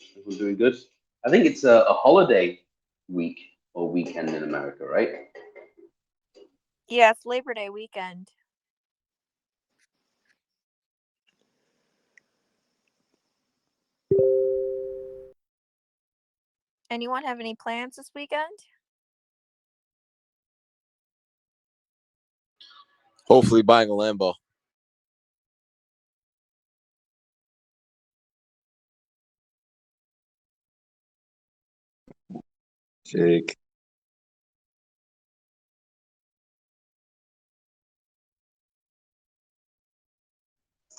Everyone's doing good. I think it's a holiday week or weekend in America, right? Yeah, it's Labor Day weekend. Anyone have any plans this weekend? Hopefully buying a Lambo. Jake.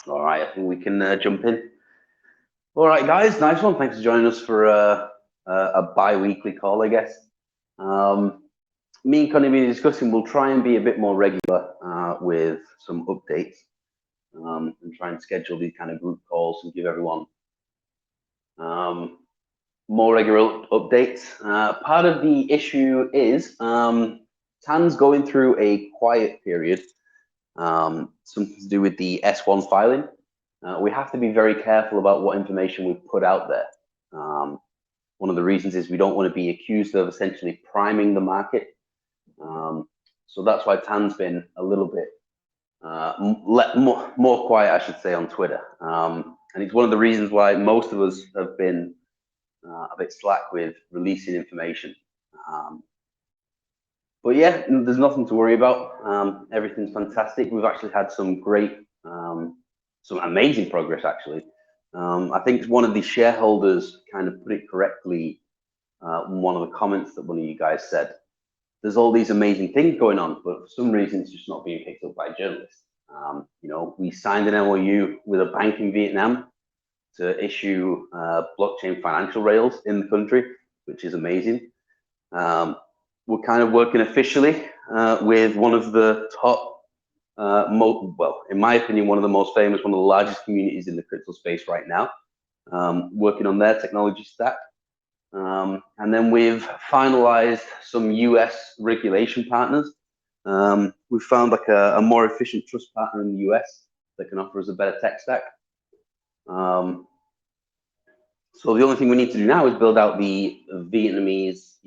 All right, I think we can jump in. All right, guys, nice one. Thanks for joining us for a bi-weekly call, I guess. Me and Connie have been discussing, we'll try and be a bit more regular with some updates and try and schedule these kind of group calls and give everyone more regular updates. Part of the issue is TAN's going through a quiet period, something to do with the S1 filing. We have to be very careful about what information we put out there. One of the reasons is we don't want to be accused of essentially priming the market. So that's why TAN's been a little bit more quiet, I should say, on Twitter. And it's one of the reasons why most of us have been a bit slack with releasing information. But yeah, there's nothing to worry about. Everything's fantastic. We've actually had some great, some amazing progress, actually. I think one of the shareholders kind of put it correctly in one of the comments that one of you guys said. There's all these amazing things going on, but for some reason, it's just not being picked up by journalists. You know, we signed an MOU with a bank in Vietnam to issue blockchain financial rails in the country, which is amazing. We're kind of working officially with one of the top, well, in my opinion, one of the most famous, one of the largest communities in the crypto space right now, working on their technology stack. And then we've finalized some US regulation partners. We've found like a more efficient trust partner in the US that can offer us a better tech stack. So the only thing we need to do now is build out the Vietnamese,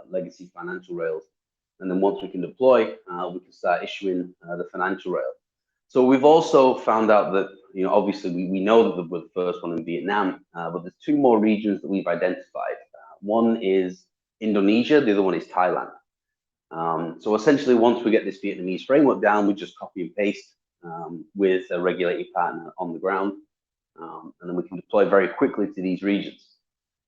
legacy financial rails. And then once we can deploy, we can start issuing the financial rail. So we've also found out that, obviously we know that we're the first one in Vietnam, but there's two more regions that we've identified. One is Indonesia, the other one is Thailand. So essentially, once we get this Vietnamese framework down, we just copy and paste with a regulated partner on the ground, and then we can deploy very quickly to these regions.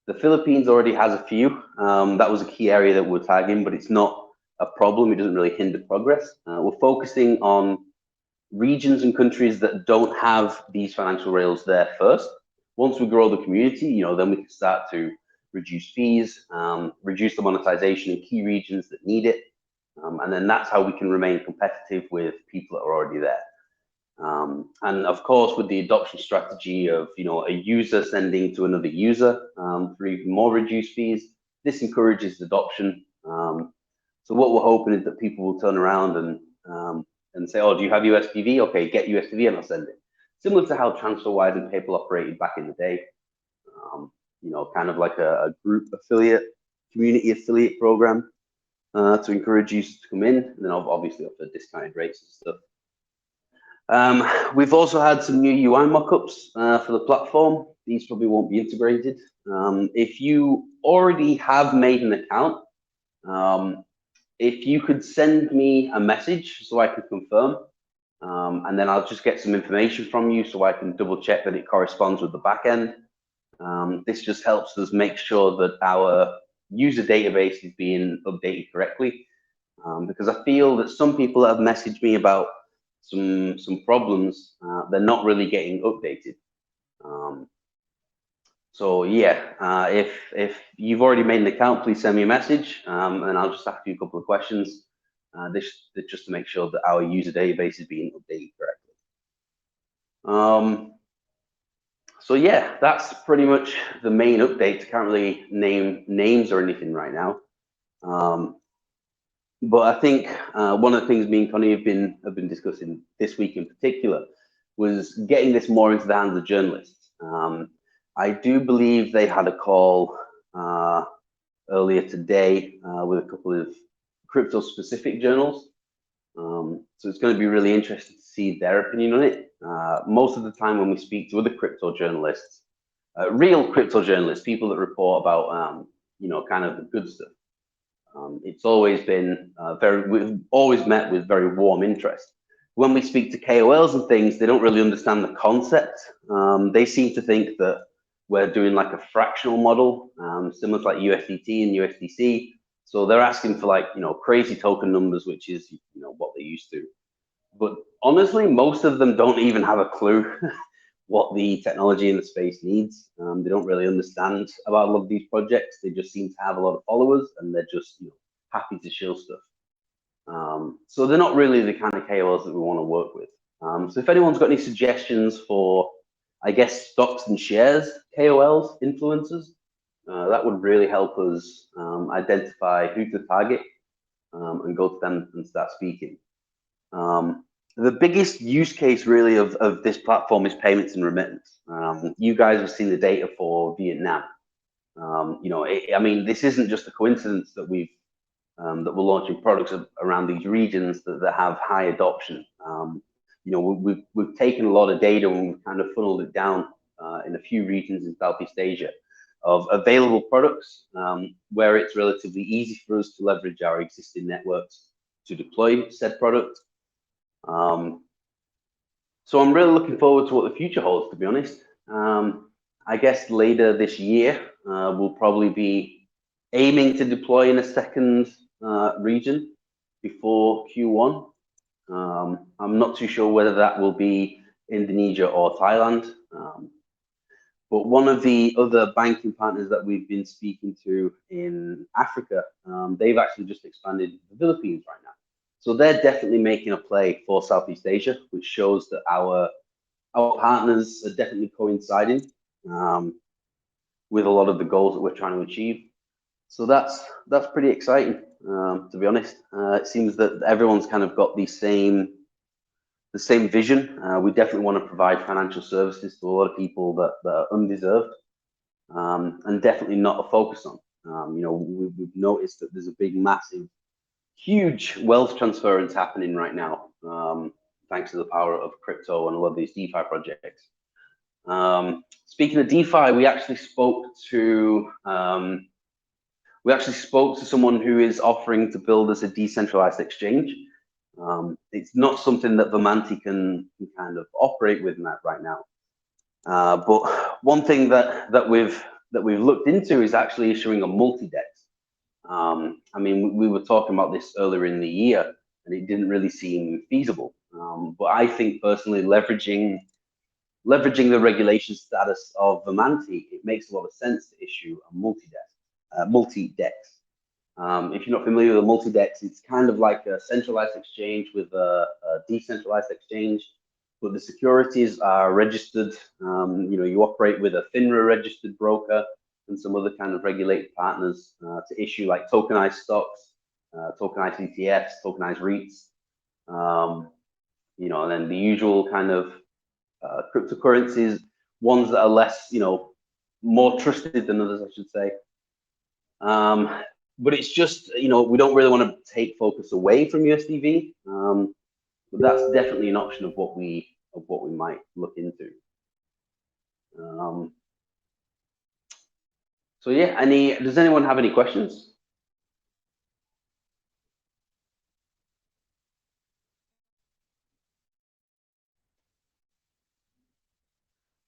The Philippines already has a few. That was a key area that we're tagging, but it's not a problem. It doesn't really hinder progress. We're focusing on regions and countries that don't have these financial rails there first. Once we grow the community, then we can start to reduce fees, reduce the monetization in key regions that need it. And then that's how we can remain competitive with people that are already there. And of course, with the adoption strategy of, a user sending to another user for even more reduced fees, this encourages adoption. So what we're hoping is that people will turn around and say, oh, do you have USDV? Okay, get USDV and I'll send it. Similar to how TransferWise and PayPal operated back in the day. Kind of like a group affiliate, community affiliate program to encourage users to come in, and then obviously offer discounted rates and stuff. We've also had some new UI mockups for the platform. These probably won't be integrated. If you already have made an account, if you could send me a message so I can confirm, and then I'll just get some information from you so I can double check that it corresponds with the back end. This just helps us make sure that our user database is being updated correctly, because I feel that some people have messaged me about some problems, they're not really getting updated. So yeah, if you've already made an account, please send me a message, and I'll just ask you a couple of questions, just to make sure that our user database is being updated correctly. So yeah, that's pretty much the main update. Can't really name names or anything right now. But I think one of the things me and Connie have been discussing this week in particular was getting this more into the hands of journalists. I do believe they had a call earlier today with a couple of crypto-specific journals. So it's going to be really interesting to see their opinion on it. Most of the time when we speak to other crypto journalists, real crypto journalists, people that report about, kind of the good stuff, it's always been we've always met with very warm interest. When we speak to KOLs and things, they don't really understand the concept. They seem to think that we're doing like a fractional model, similar to like USDT and USDC. So they're asking for like, crazy token numbers, which is, what they used to. But honestly, most of them don't even have a clue what the technology in the space needs. They don't really understand about a lot of these projects. They just seem to have a lot of followers and they're just happy to shill stuff. So they're not really the kind of KOLs that we want to work with. So if anyone's got any suggestions for, I guess, stocks and shares, KOLs, influencers, that would really help us identify who to target and go to them and start speaking. The biggest use case really of this platform is payments and remittance. You guys have seen the data for Vietnam. I mean, this isn't just a coincidence that we're launching products around these regions that have high adoption. We've taken a lot of data and we've kind of funneled it down in a few regions in Southeast Asia of available products where it's relatively easy for us to leverage our existing networks to deploy said product. So I'm really looking forward to what the future holds, to be honest. I guess later this year, we'll probably be aiming to deploy in a second region before Q1. I'm not too sure whether that will be Indonesia or Thailand. But one of the other banking partners that we've been speaking to in Africa, they've actually just expanded to the Philippines right now. So they're definitely making a play for Southeast Asia, which shows that our partners are definitely coinciding with a lot of the goals that we're trying to achieve. So that's pretty exciting, to be honest. It seems that everyone's kind of got the same vision. We definitely want to provide financial services to a lot of people that are undeserved, and definitely not a focus on. We've noticed that there's a big, massive, huge wealth transference happening right now, thanks to the power of crypto and a lot of these DeFi projects. Speaking of DeFi, we actually spoke to someone who is offering to build us a decentralized exchange. It's not something that Vemanti can kind of operate with right now. But one thing that we've looked into is actually issuing a multi-dex. I mean, we were talking about this earlier in the year, and it didn't really seem feasible. But I think personally, leveraging the regulation status of Vemanti, it makes a lot of sense to issue a multi-dex. If you're not familiar with a multi-dex, it's kind of like a centralized exchange with a decentralized exchange, but the securities are registered. You operate with a FINRA registered broker and some other kind of regulated partners to issue like tokenized stocks, tokenized ETFs, tokenized REITs, and then the usual kind of cryptocurrencies, ones that are less, more trusted than others, I should say. But it's just, we don't really want to take focus away from USDV, but that's definitely an option of what we might look into. So yeah, does anyone have any questions?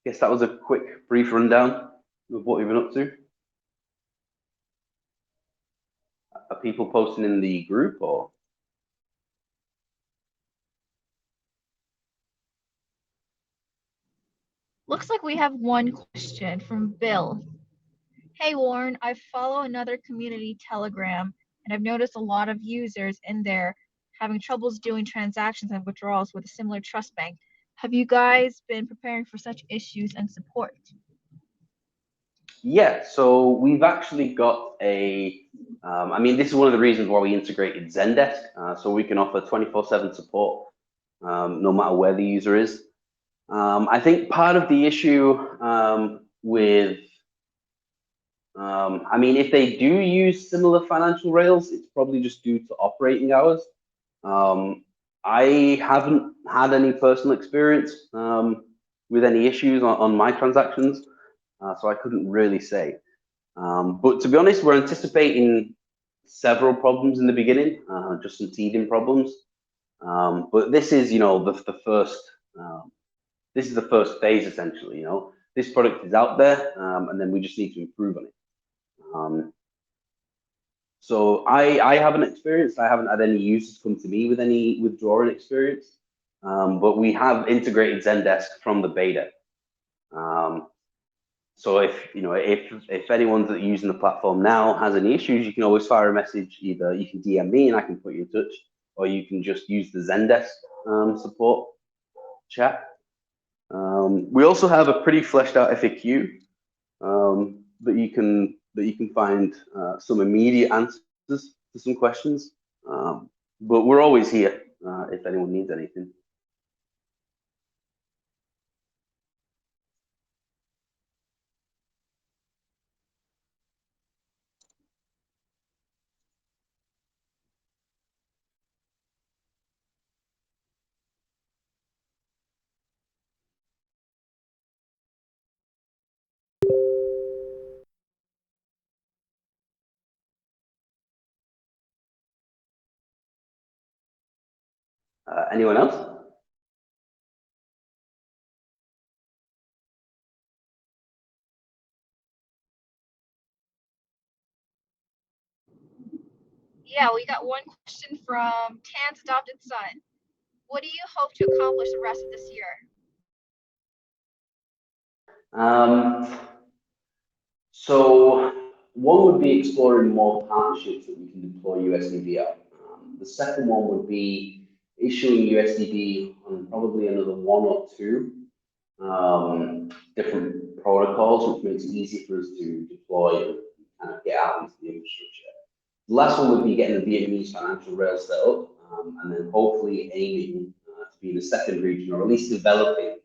Guess that was a quick, brief rundown of what we've been up to. Are people posting in the group or? Looks like we have one question from Bill. Hey Warren, I follow another community Telegram and I've noticed a lot of users in there having troubles doing transactions and withdrawals with a similar trust bank. Have you guys been preparing for such issues and support? Yeah, so we've actually got I mean, this is one of the reasons why we integrated Zendesk, so we can offer 24/7 support no matter where the user is. I think part of the issue with, I mean, if they do use similar financial rails, it's probably just due to operating hours. I haven't had any personal experience with any issues on my transactions, so I couldn't really say. But to be honest, we're anticipating several problems in the beginning, just some teething problems. But this is, the first. This is the first phase essentially. This product is out there, and then we just need to improve on it. So I haven't experienced. I haven't had any users come to me with any withdrawing experience. But we have integrated Zendesk from the beta. So if anyone's using the platform now has any issues, you can always fire a message. Either you can DM me and I can put you in touch, or you can just use the Zendesk support chat. We also have a pretty fleshed out FAQ that you can find some immediate answers to some questions. But we're always here if anyone needs anything. Anyone else? Yeah, we got one question from Tan's adopted son. What do you hope to accomplish the rest of this year? So one would be exploring more partnerships that we can deploy USDV out. The second one would be issuing USDV on probably another one or two different protocols, which makes it easy for us to deploy and kind of get out into the infrastructure. The last one would be getting the Vietnamese financial rail set up, and then hopefully aiming to be in the second region, or at least developing,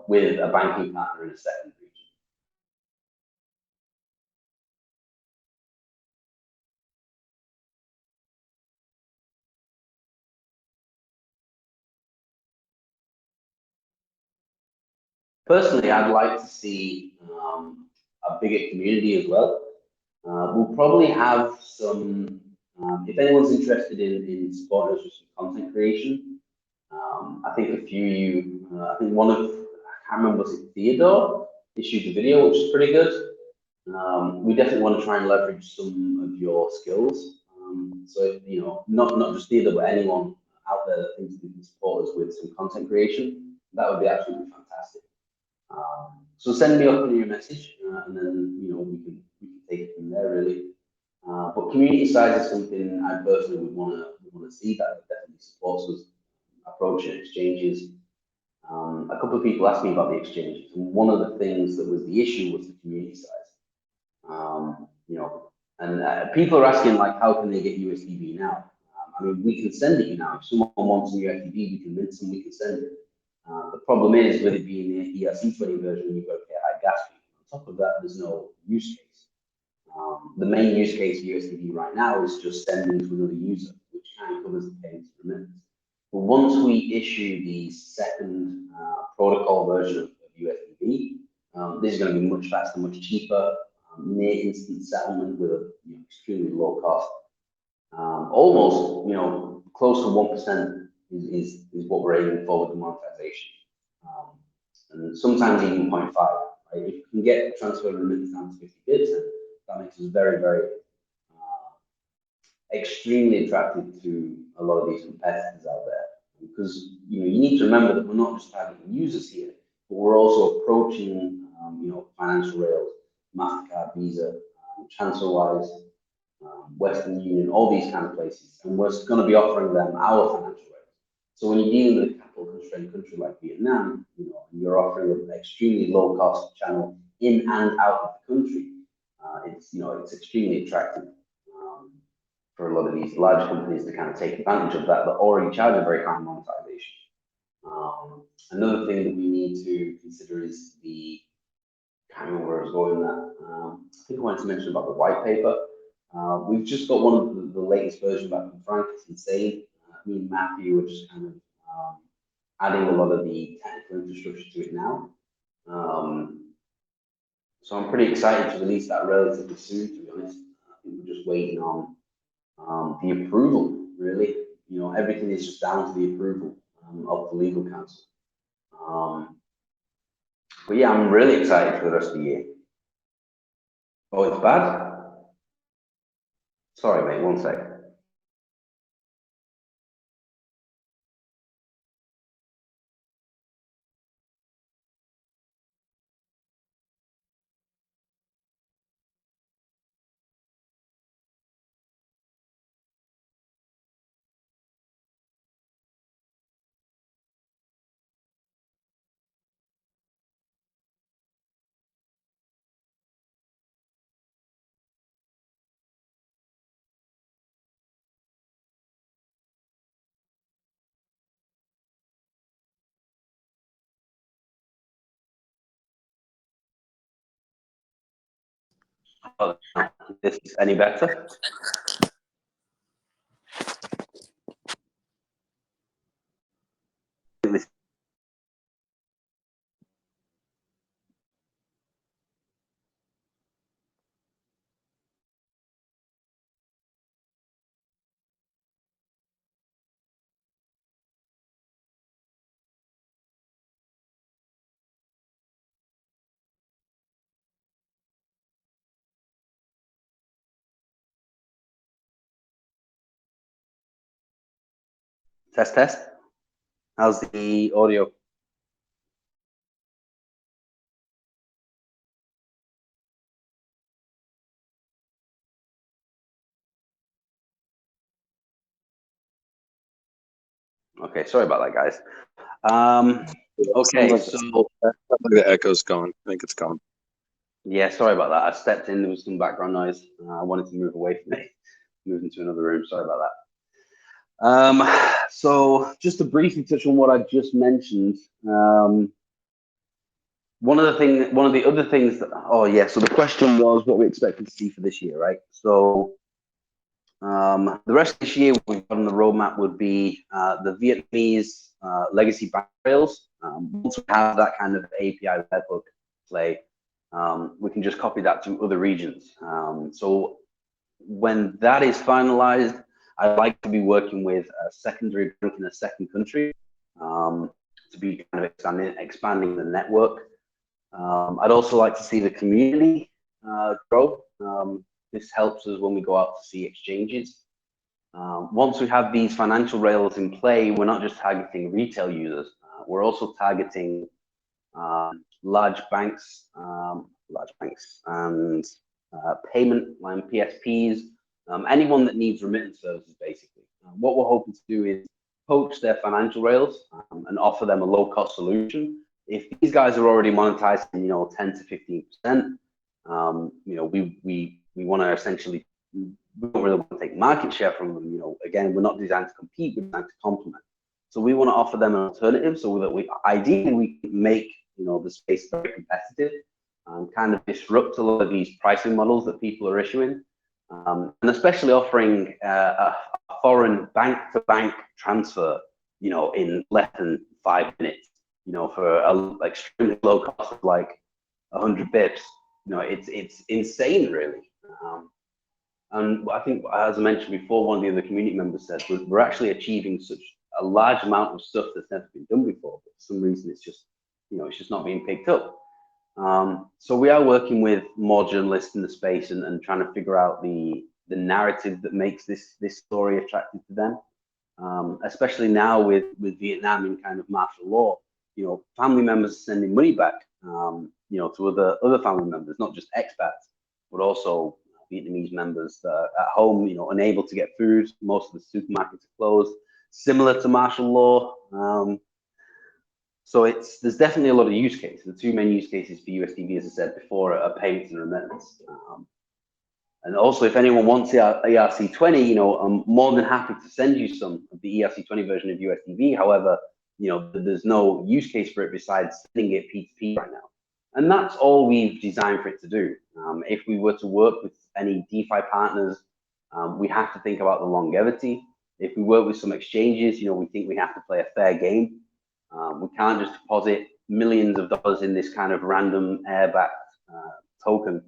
with a banking partner in a second region. Personally, I'd like to see a bigger community as well. We'll probably have some, if anyone's interested in supporting us with some content creation, I think I think one of, I can't remember, was it Theodore, issued a video, which is pretty good. We definitely want to try and leverage some of your skills. So, not just Theodore, but anyone out there that thinks they can support us with some content creation, that would be absolutely fantastic. So send me up on your message, and then we can take it from there really. But community size is something I personally would want to see that definitely supports us approaching exchanges. A couple of people asked me about the exchanges, and one of the things that was the issue was the community size. And people are asking like, how can they get USDV now? I mean, we can send it now. If someone wants some USDV, we can mint some, we can send it. The problem is, with it being the ERC20 version, you've got to pay a high gas fee. On top of that, there's no use case. The main use case for USDV right now is just sending to another user, which kind of covers the payments for remittance. But once we issue the second protocol version of USDV, this is going to be much faster, much cheaper, near instant settlement with a extremely low cost. Almost, close to 1% is what we're aiming for with the monetization. And sometimes even 0.5, right? If you can get transfer remittance down to 50 bits, that makes us very, very extremely attractive to a lot of these competitors out there. Because you need to remember that we're not just targeting users here, but we're also approaching financial rails, MasterCard, Visa, TransferWise, Western Union, all these kind of places, and we're going to be offering them our financial rails. So when you're dealing with a capital constrained country like Vietnam, you're offering an extremely low cost channel in and out of the country. It's extremely attractive for a lot of these large companies to kind of take advantage of that, but already charge a very high monetization. Another thing that we need to consider is the can't remember where I was going there. I think I wanted to mention about the white paper. We've just got one of the latest version back from Frank. It's insane. Me and Mathew are just kind of adding a lot of the technical infrastructure to it now. So I'm pretty excited to release that relatively soon, to be honest. I think we're just waiting on the approval, really. You know, everything is just down to the approval of the legal counsel. But yeah, I'm really excited for the rest of the year. Oh, it's bad? Sorry, mate, 1 sec. Oh, this is any better? Test, test. How's the audio? Okay, sorry about that, guys. Okay, so the echo's gone. I think it's gone. yeah, sorry about that. I stepped in, there was some background noise. I wanted to move away from it, move into another room. Sorry about that. So just to briefly touch on what I just mentioned, one of the other things that, oh yeah, so the question was what we expected to see for this year, right? So the rest of this year we've got on the roadmap would be the Vietnamese legacy bank rails. Once we have that kind of API webhook play, we can just copy that to other regions. So when that is finalized, I'd like to be working with a secondary bank in a second country to be kind of expanding the network. I'd also like to see the community grow. This helps us when we go out to see exchanges. Once we have these financial rails in play, we're not just targeting retail users, we're also targeting large banks and payment line PSPs, anyone that needs remittance services, basically. What we're hoping to do is poach their financial rails and offer them a low-cost solution. If these guys are already monetizing, 10 to 15%, we want to essentially, we don't really want to take market share from them. Again, we're not designed to compete, we're designed to complement. So we want to offer them an alternative so that we ideally make the space very competitive and kind of disrupt a lot of these pricing models that people are issuing, and especially offering a foreign bank-to-bank transfer, in less than 5 minutes, for a extremely low cost of like 100 bips. It's insane, really. And I think, as I mentioned before, one of the other community members said we're actually achieving such a large amount of stuff that's never been done before, but for some reason it's just not being picked up. So we are working with more journalists in the space and trying to figure out the narrative that makes this story attractive to them. Especially now with Vietnam in kind of martial law, family members are sending money back, to other family members, not just expats, but also Vietnamese members that are at home, unable to get food. Most of the supermarkets are closed, similar to martial law. So there's definitely a lot of use cases. The two main use cases for USDV, as I said before, are payments and remittance. And also, if anyone wants the ERC20, I'm more than happy to send you some of the ERC20 version of USDV. However, there's no use case for it besides sending it P2P right now. And that's all we've designed for it to do. If we were to work with any DeFi partners, we have to think about the longevity. If we work with some exchanges, we think we have to play a fair game. We can't just deposit millions of dollars in this kind of random air-backed token.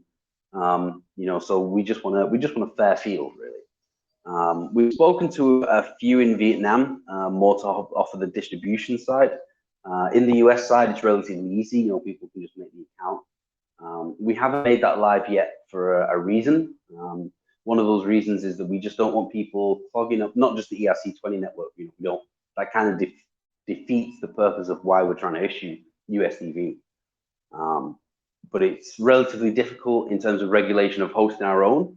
So we just want a fair field, really. We've spoken to a few in Vietnam, more to offer the distribution side. In the US side, it's relatively easy. People can just make the account. We haven't made that live yet for a reason. One of those reasons is that we just don't want people clogging up, not just the ERC20 network. That kind of defeats the purpose of why we're trying to issue USDV. But it's relatively difficult in terms of regulation of hosting our own.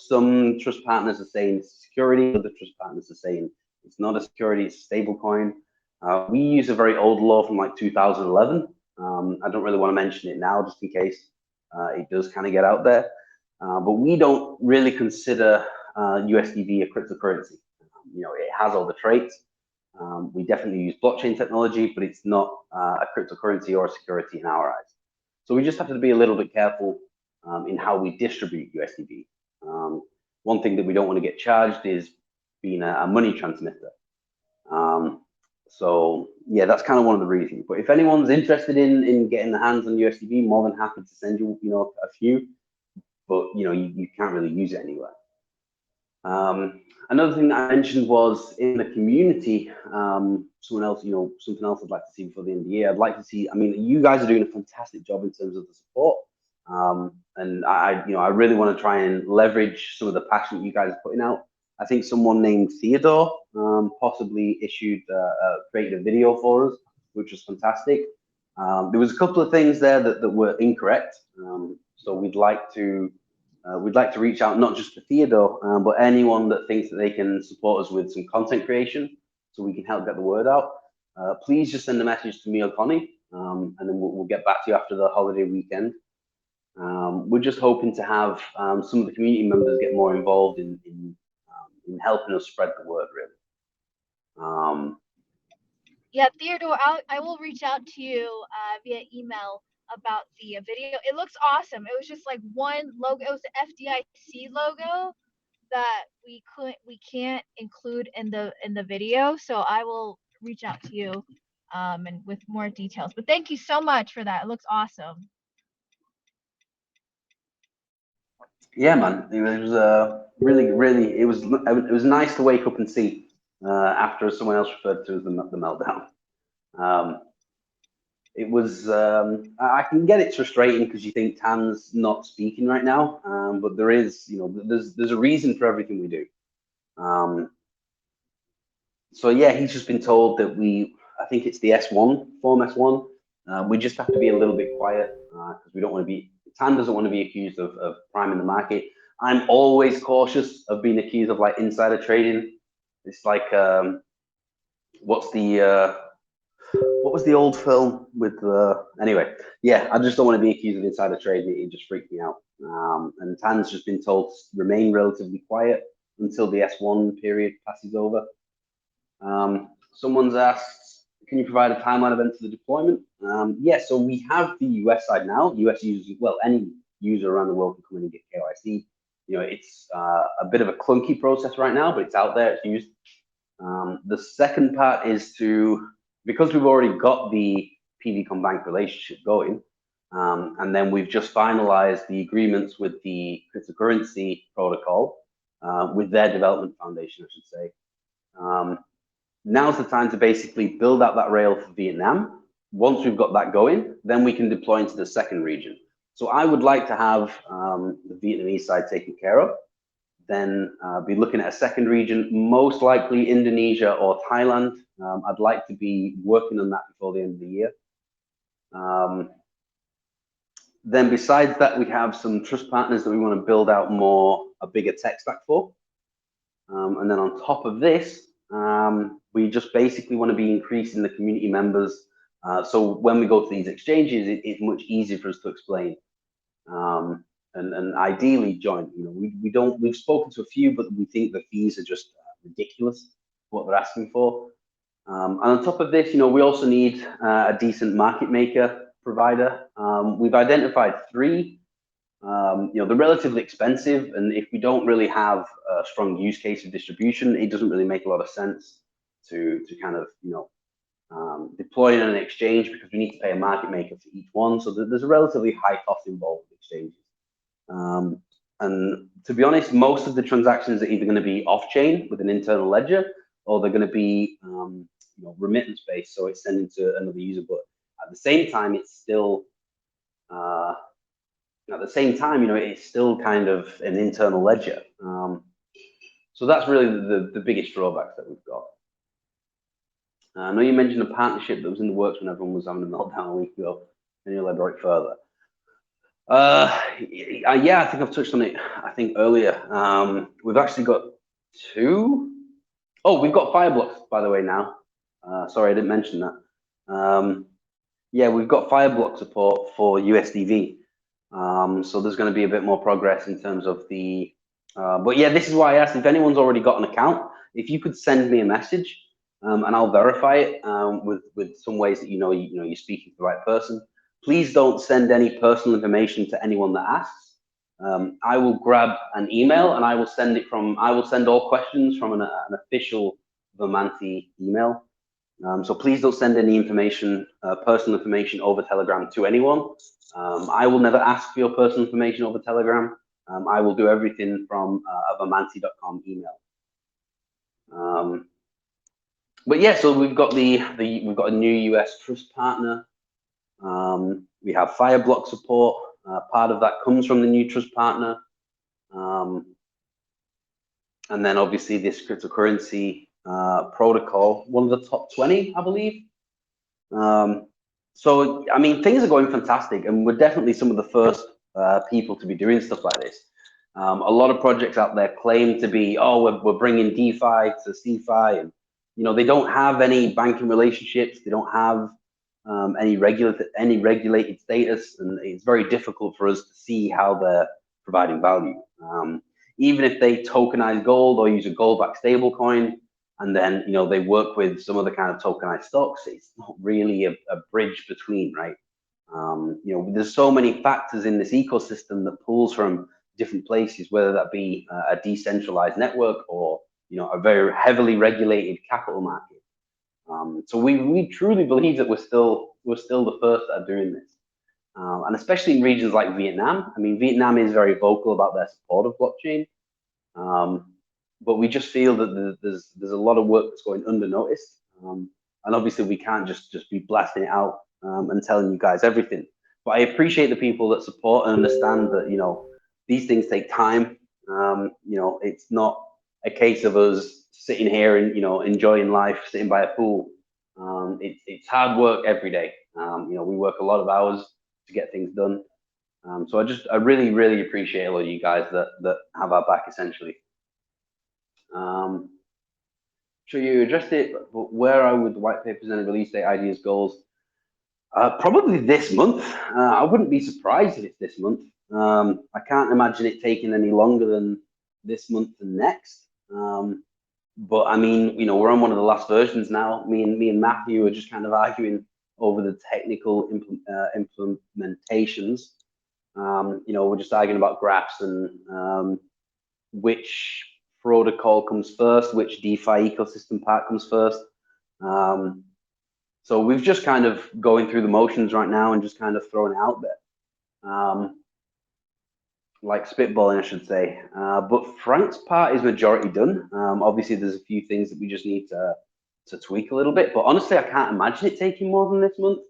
Some trust partners are saying it's security, other trust partners are saying it's not a security, it's a stable coin. We use a very old law from like 2011. I don't really want to mention it now just in case it does kind of get out there. But we don't really consider USDV a cryptocurrency. It has all the traits. We definitely use blockchain technology, but it's not a cryptocurrency or a security in our eyes. So we just have to be a little bit careful in how we distribute USDV. One thing that we don't want to get charged is being a money transmitter. So yeah, that's kind of one of the reasons. But if anyone's interested in getting their hands on USDV, more than happy to send you, a few. But you can't really use it anywhere. Another thing that I mentioned was in the community, something else I'd like to see before the end of the year. I'd like to see, you guys are doing a fantastic job in terms of the support. And I really want to try and leverage some of the passion that you guys are putting out. I think someone named Theodore possibly created a video for us, which was fantastic. There was a couple of things there that were incorrect. So we'd like to reach out not just to Theodore, but anyone that thinks that they can support us with some content creation, so we can help get the word out. Please just send a message to me or Connie, and then we'll get back to you after the holiday weekend. We're just hoping to have some of the community members get more involved in helping us spread the word, really. Yeah, Theodore, I will reach out to you via email about the video. It looks awesome. It was just like one logo. It was the FDIC logo that we can't include in the video. So I will reach out to you and with more details. But thank you so much for that. It looks awesome. Yeah, man, it was really it was nice to wake up and see after someone else referred to as the meltdown. It was I can get it's frustrating because you think Tan's not speaking right now, but there is there's a reason for everything we do. So yeah, he's just been told that I think it's the S1 form S1. We just have to be a little bit quiet because we don't want to be. Tan doesn't want to be accused of priming the market. I'm always cautious of being accused of like insider trading. It's like what was the old film with anyway, yeah, I just don't want to be accused of insider trading. It just freaked me out. And Tan's just been told to remain relatively quiet until the S1 period passes over. Someone's asked, can you provide a timeline event to the deployment? Yeah, so we have the US side now. US users, well, any user around the world can come in and get KYC. It's a bit of a clunky process right now, but it's out there, it's used. The second part is because we've already got the PVCon Bank relationship going, and then we've just finalized the agreements with the cryptocurrency protocol, with their development foundation, I should say. Now's the time to basically build out that rail for Vietnam. Once we've got that going, then we can deploy into the second region. So I would like to have the Vietnamese side taken care of, then be looking at a second region, most likely Indonesia or Thailand. I'd like to be working on that before the end of the year. Then besides that, we have some trust partners that we want to build out a bigger tech stack for. And then on top of this, we just basically want to be increasing the community members. So when we go to these exchanges, it's much easier for us to explain. And ideally join. We've spoken to a few, but we think the fees are just ridiculous, what they're asking for. And on top of this, we also need a decent market maker. provider. We've identified 3. They're relatively expensive, and if we don't really have a strong use case of distribution, it doesn't really make a lot of sense to kind of deploy in an exchange, because we need to pay a market maker for each one. So there's a relatively high cost involved with exchanges. And to be honest, most of the transactions are either going to be off-chain with an internal ledger, or they're going to be remittance based, so it's sending to another user. But at the same time, it's still it's still kind of an internal ledger. So that's really the biggest drawbacks that we've got. I know you mentioned a partnership that was in the works when everyone was having a meltdown a week ago. Can you elaborate further? Yeah, I think I've touched on it, I think, earlier. We've actually got 2. Oh, we've got Fireblocks, by the way, now. Sorry, I didn't mention that. Yeah, we've got Fireblock support for USDV. So there's going to be a bit more progress in terms of the... but yeah, this is why I asked if anyone's already got an account, if you could send me a message, and I'll verify it with some ways that you're speaking to the right person. Please don't send any personal information to anyone that asks. I will grab an email and I will send all questions from an official Vemanti email. So please don't send any information, personal information over Telegram to anyone. I will never ask for your personal information over Telegram. I will do everything from a Vemanti.com email. But yeah, so we've got we've got a new US trust partner. We have Fireblock support. Part of that comes from the new trust partner. And then obviously this cryptocurrency protocol, one of the top 20, I believe. So, I mean, things are going fantastic, and we're definitely some of the first people to be doing stuff like this. A lot of projects out there claim to be, oh, we're bringing DeFi to CeFi, and they don't have any banking relationships. They don't have any regulated status, and it's very difficult for us to see how they're providing value. Even if they tokenize gold or use a gold-backed stablecoin, and then they work with some other kind of tokenized stocks, it's not really a bridge between, right? There's so many factors in this ecosystem that pulls from different places, whether that be a decentralized network or a very heavily regulated capital market. So we truly believe that we're still the first that are doing this, and especially in regions like Vietnam. I mean, Vietnam is very vocal about their support of blockchain, but we just feel that there's a lot of work that's going unnoticed, and obviously we can't just be blasting it out and telling you guys everything. But I appreciate the people that support and understand that these things take time. It's not a case of us sitting here and enjoying life, sitting by a pool. It's hard work every day. We work a lot of hours to get things done. So I really, really appreciate all of you guys that have our back, essentially. Sure, you addressed it, but where are with the white papers and release date, ideas, goals? Probably this month. I wouldn't be surprised if it's this month. I can't imagine it taking any longer than this month and next. But I mean, we're on one of the last versions now. Me and Mathew are just kind of arguing over the technical implementations. We're just arguing about graphs and which protocol comes first, which DeFi ecosystem part comes first. So we've just kind of going through the motions right now and just kind of throwing it out there. Like spitballing, I should say. But Frank's part is majority done. Obviously, there's a few things that we just need to tweak a little bit. But honestly, I can't imagine it taking more than this month.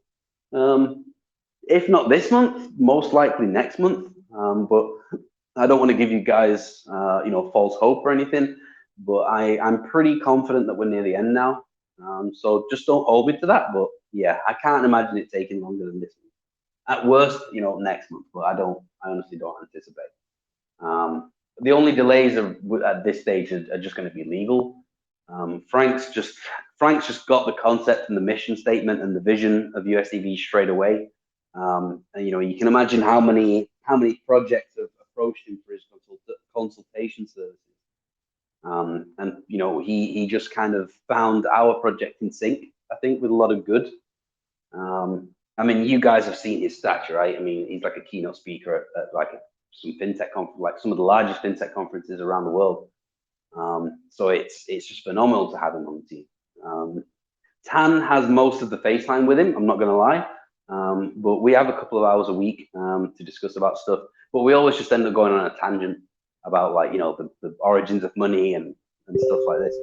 If not this month, most likely next month. But I don't want to give you guys, false hope or anything. But I'm pretty confident that we're near the end now. So just don't hold me to that. But yeah, I can't imagine it taking longer than this month. At worst, next month, but I honestly don't anticipate. The only delays at this stage are just going to be legal. Frank's just got the concept and the mission statement and the vision of USDV straight away. And you can imagine how many projects have approached him for his consultation services. And he just kind of found our project in sync, I think, with a lot of good. I mean, you guys have seen his stature, right? I mean, he's like a keynote speaker at like some fintech conference, like some of the largest fintech conferences around the world. So it's just phenomenal to have him on the team. Tan has most of the face time with him, I'm not going to lie. But we have a couple of hours a week to discuss about stuff. But we always just end up going on a tangent about, like, you know, the origins of money and stuff like this.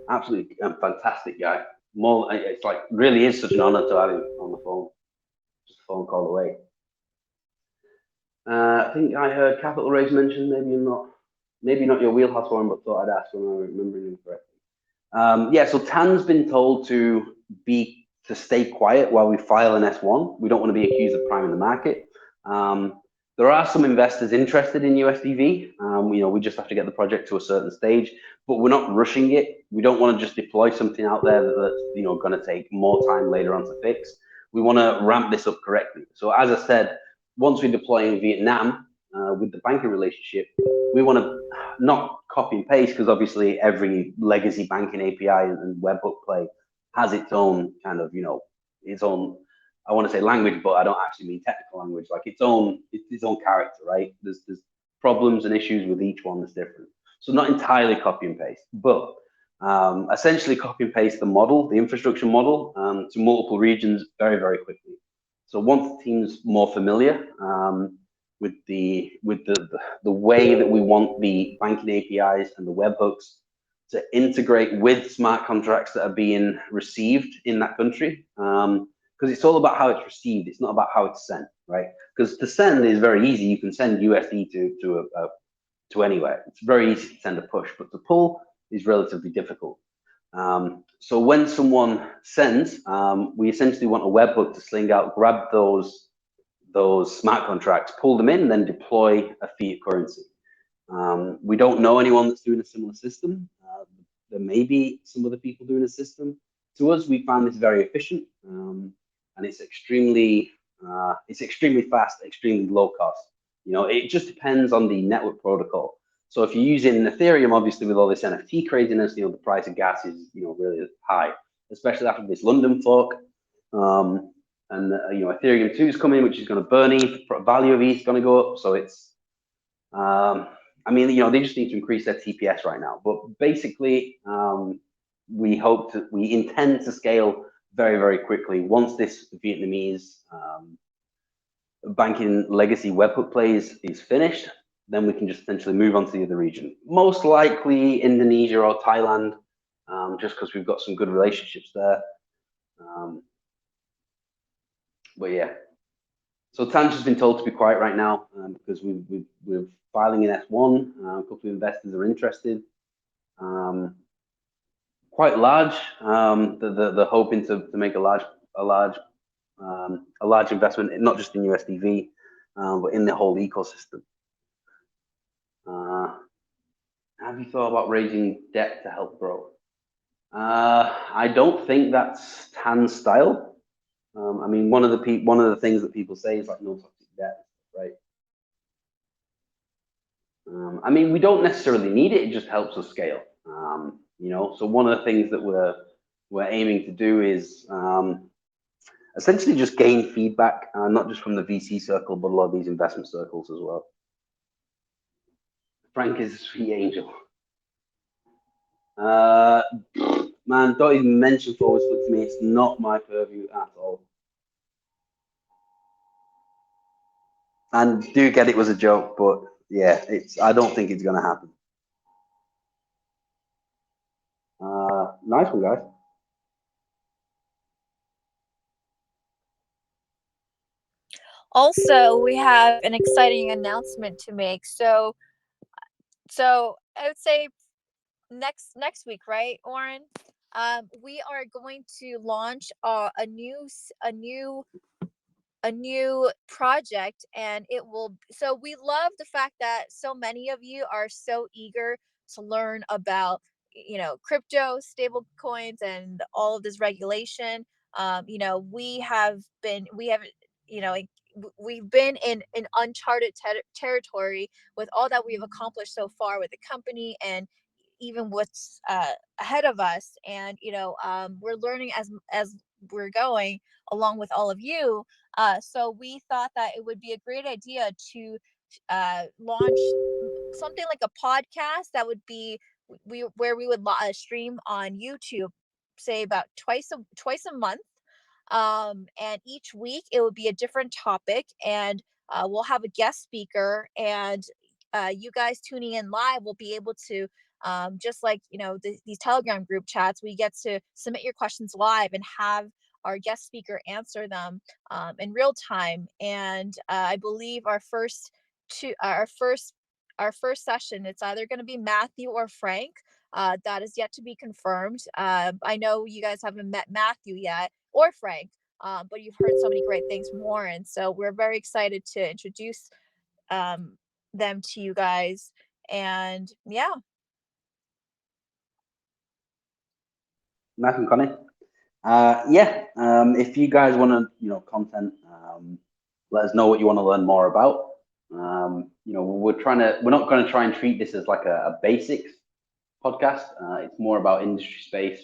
Absolutely fantastic guy. More, it's like really is such an honor to have him on the phone. Just a phone call away. I think I heard capital raise mentioned. Maybe not your wheelhouse, Warren, but thought I'd ask when I'm remembering correctly. Yeah, so Tan's been told to stay quiet while we file an S1. We don't want to be accused of priming the market. There are some investors interested in USDV. You know, we just have to get the project to a certain stage, but we're not rushing it. We don't want to just deploy something out there that's, you know, going to take more time later on to fix. We want to ramp this up correctly. So as I said, once we deploy in Vietnam with the banking relationship, we want to not copy and paste, because obviously every legacy banking API and webhook play has its own kind of, you know, its own, I want to say language, but I don't actually mean technical language, like its own character, right? There's problems and issues with each one that's different. So not entirely copy and paste, but essentially copy and paste the model, the infrastructure model, to multiple regions very, very quickly. So once the team's more familiar with the way that we want the banking APIs and the webhooks to integrate with smart contracts that are being received in that country, because it's all about how it's received. It's not about how it's sent, right? Because to send is very easy. You can send USD to anywhere. It's very easy to send a push, but to pull is relatively difficult. So when someone sends, we essentially want a webhook to sling out, grab those smart contracts, pull them in, and then deploy a fiat currency. We don't know anyone that's doing a similar system. There may be some other people doing a system. To us, we find this very efficient, and it's extremely fast, extremely low cost. You know, it just depends on the network protocol. So if you're using Ethereum, obviously with all this NFT craziness, you know, the price of gas is, you know, really high, especially after this London fork. And you know, Ethereum 2 is coming, which is going to burn ETH. Value of ETH is going to go up. So it's, I mean, you know, they just need to increase their TPS right now. But basically, we intend to scale very, very quickly once this Vietnamese banking legacy webhook play is finished. Then we can just essentially move on to the other region. Most likely Indonesia or Thailand, just because we've got some good relationships there. But yeah, so Tan's just been told to be quiet right now because we're filing in S1. A couple of investors are interested. Quite large. They're hoping to make a large investment, not just in USDV, but in the whole ecosystem. Have you thought about raising debt to help grow? I don't think that's Tan's style. I mean, one of the things that people say is like no toxic debt, right? I mean, we don't necessarily need it; it just helps us scale. You know, so one of the things that we're aiming to do is essentially just gain feedback, not just from the VC circle, but a lot of these investment circles as well. Frank is a sweet angel. Man, don't even mention forward split to me. It's not my purview at all. And do get it was a joke, but yeah, I don't think it's gonna happen. Nice one, guys. Also, we have an exciting announcement to make. So I would say next week, right, Warren? We are going to launch a new project, and it will, so we love the fact that so many of you are so eager to learn about, you know, crypto, stable coins, and all of this regulation. You know, you know, we've been in uncharted territory with all that we've accomplished so far with the company, and even what's ahead of us. And you know, we're learning as we're going along with all of you. So we thought that it would be a great idea to launch something like a podcast that would be where we would stream on YouTube, say about twice a month. And each week it would be a different topic, and we'll have a guest speaker, and you guys tuning in live will be able to, just like, these Telegram group chats, we get to submit your questions live and have our guest speaker answer them in real time. And I believe our first session, it's either going to be Mathew or Frank. That is yet to be confirmed. I know you guys haven't met Mathew yet or Frank, but you've heard so many great things from Warren. So we're very excited to introduce them to you guys. And yeah. Matt and Connie. If you guys want to, content, let us know what you want to learn more about. We're not going to try and treat this as like a basics podcast. It's more about industry space,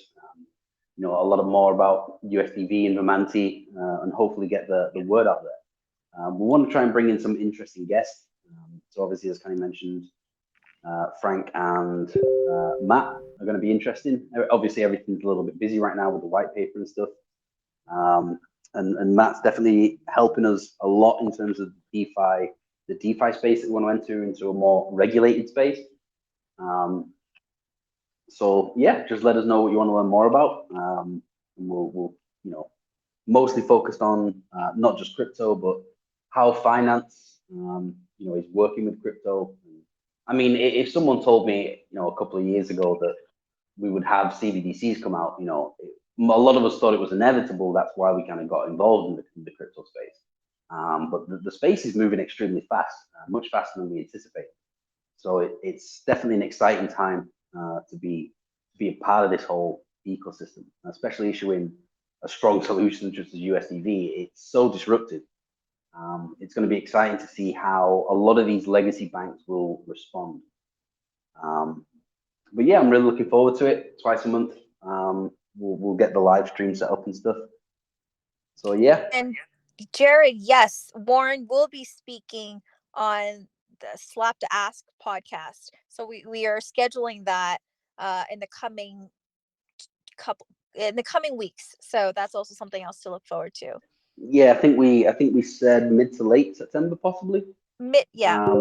a lot more about USDV and Vemanti, and hopefully get the word out there. We want to try and bring in some interesting guests. So obviously, as Connie mentioned, Frank and Matt are going to be interesting. Obviously, everything's a little bit busy right now with the white paper and stuff. And Matt's definitely helping us a lot in terms of the DeFi space that we want to enter into a more regulated space. So yeah, just let us know what you want to learn more about. And we'll mostly focused on not just crypto, but how finance, is working with crypto. I mean, if someone told me, a couple of years ago that we would have CBDCs come out, a lot of us thought it was inevitable. That's why we kind of got involved in the crypto space. But the space is moving extremely fast, much faster than we anticipated. So it's definitely an exciting time to be a part of this whole ecosystem, especially issuing a strong solution just as USDV. It's so disruptive. It's going to be exciting to see how a lot of these legacy banks will respond. But yeah, I'm really looking forward to it. Twice a month, we'll get the live stream set up and stuff. So yeah. And Jared, yes, Warren will be speaking on the Slap to Ask podcast. So we are scheduling that in the coming weeks. So that's also something else to look forward to. Yeah, I think we said mid to late September, possibly. Yeah.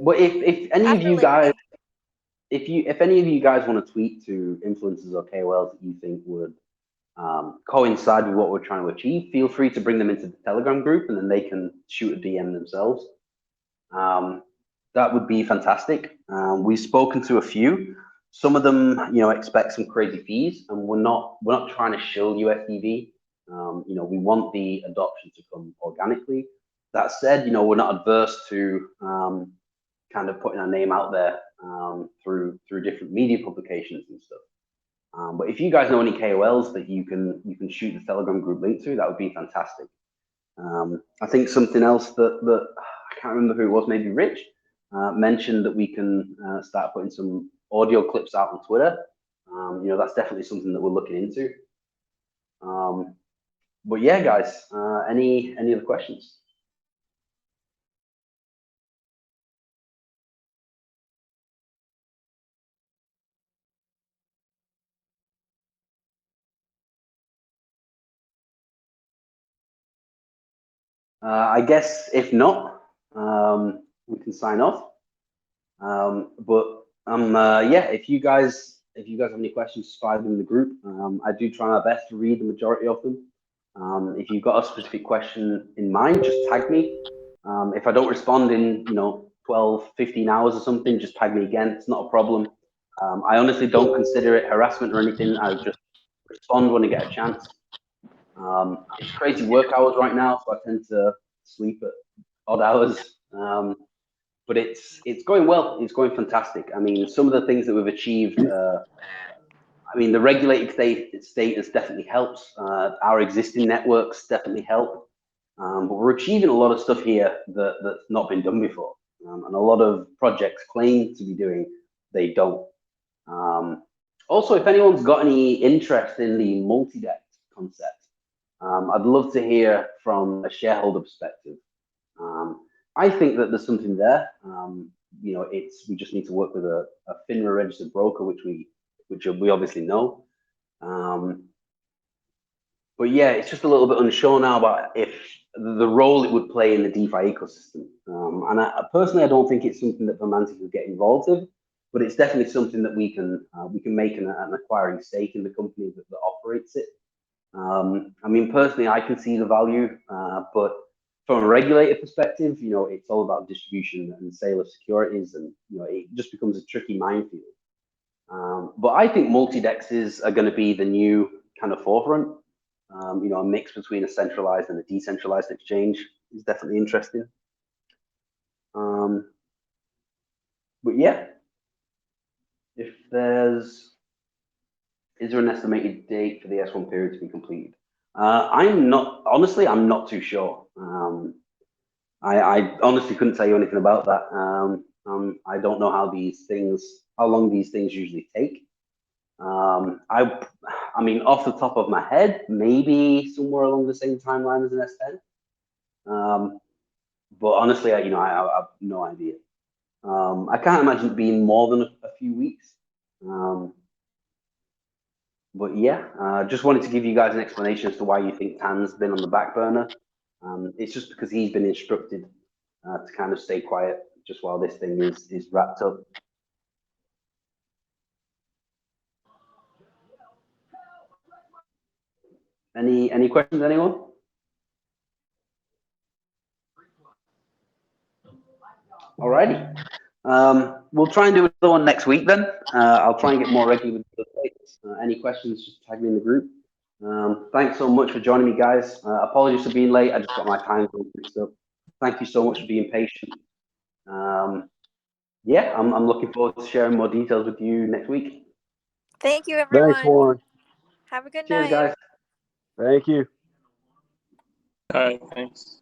But if any After of you Labor guys, Day. if any of you guys want to tweet to influencers or KOLs that you think would coincide with what we're trying to achieve, feel free to bring them into the Telegram group, and then they can shoot a DM themselves. That would be fantastic. We've spoken to a few. Some of them, expect some crazy fees, and we're not trying to shill USDV. We want the adoption to come organically. That said, we're not adverse to kind of putting our name out there through different media publications and stuff. But if you guys know any KOLs that you can shoot the Telegram group link to, that would be fantastic. I think something else that I can't remember who it was, maybe Rich, mentioned that we can start putting some audio clips out on Twitter. That's definitely something that we're looking into. But yeah, guys, any other questions? I guess if not, we can sign off. If you guys have any questions, just fire them in the group. I do try my best to read the majority of them. If you've got a specific question in mind, just tag me. If I don't respond in 12, 15 hours or something, just tag me again. It's not a problem. I honestly don't consider it harassment or anything. I just respond when I get a chance. It's crazy work hours right now, so I tend to sleep at odd hours. But it's going well. It's going fantastic. I mean, some of the things that we've achieved. The regulated status definitely helps. Our existing networks definitely help. But we're achieving a lot of stuff here that's not been done before. And a lot of projects claim to be doing, they don't. Also, if anyone's got any interest in the multi-debt concept, I'd love to hear from a shareholder perspective. I think that there's something there. You know, we just need to work with a FINRA registered broker, which we obviously know. But yeah, it's just a little bit unsure now about if the role it would play in the DeFi ecosystem. And personally, I don't think it's something that Vemanti could get involved in, but it's definitely something that we can make an acquiring stake in the company that operates it. I mean, personally, I can see the value, but from a regulator perspective, you know, it's all about distribution and sale of securities, and you know, it just becomes a tricky minefield. But I think multi-dexes are going to be the new kind of forefront. You know, a mix between a centralized and a decentralized exchange is definitely interesting. But yeah, is there an estimated date for the S1 period to be completed? I'm not too sure. I honestly couldn't tell you anything about that. I don't know how long these things usually take. I mean, off the top of my head, maybe somewhere along the same timeline as an S10. But honestly, I have no idea. I can't imagine it being more than a few weeks. But yeah, just wanted to give you guys an explanation as to why you think Tan's been on the back burner. It's just because he's been instructed to kind of stay quiet just while this thing is wrapped up. Any questions, anyone? Alrighty. We'll try and do another one next week then. I'll try and get more regular with the updates. Any questions, just tag me in the group. Thanks so much for joining me, guys. Apologies for being late. I just got my time mixed up. Thank you so much for being patient. Yeah, I'm looking forward to sharing more details with you next week. Thank you, everyone. Thanks, Warren. Have a good Cheers, night. guys. Thank you. All right, thanks.